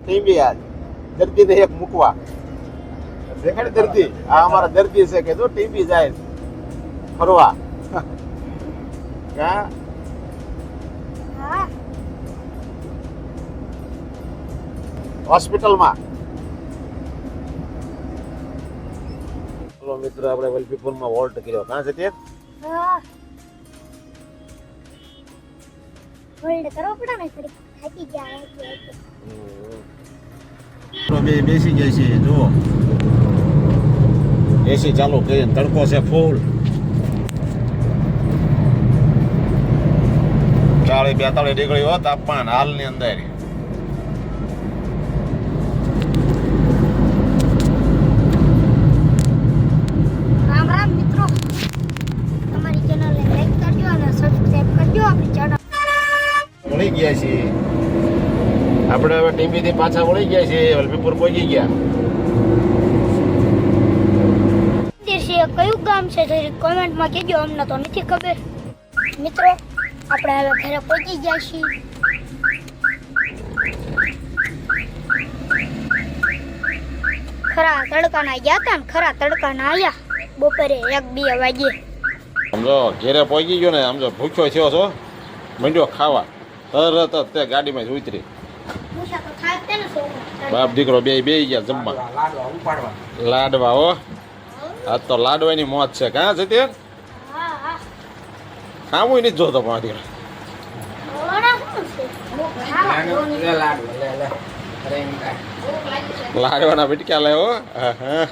TV આજ દર્દીને એક મૂકવા દેખાડ દર્દી આ અમારા દર્દી છે કે જો ટીવી જાય ફરવા કા હોસ્પિટલમાં. ચલો મિત્રો આપણે વલભીપુરમાં વોલ્ટ કર્યો કાં છે તે હોલ્ડ કરવો પડે ને થોડી થાકી ગયા બે બેસી જાય છે જુઓ એસી ચાલુ કરીને તડકો છે ફૂલ 40-42 ડિગ્રી હો તાપમાન હાલની અંદર. રામ રામ મિત્રો, અમારી ચેનલને લાઈક કરજો અને સબસ્ક્રાઇબ કરજો. આપણી ચેનલ વળી ગયા છીએ આપણે હવે ટીવીથી પાછા વળી ગયા છીએ વલભીપુર પહોંચી ગયા. કયું ગામ છે કોમેન્ટમાં કહેજો, અમને તો નથી ખબર. મિત્રો આપણે હવે ઘરે પહોંચી ગયા છીએ. ખરા તડકાના ગયા હતા ને ખરા તડકાના આવ્યા બપોરે 1-2 વાગે. સમજો ઘેરે પહોંચી ગયો ને સમજો ભૂખ્યો થયો છો મંડ્યો ખાવા તરત જ તે ગાડીમાં જ ઉતરી બાપ દીકરો બે ગયા જમવા લાડવા હો. આજ તો લાડવાની મોજ છે કાં છે તે ખાવું નથી જોતો પણ દીકરો લાડવાના ભીટક્યા લાવ્યો. હા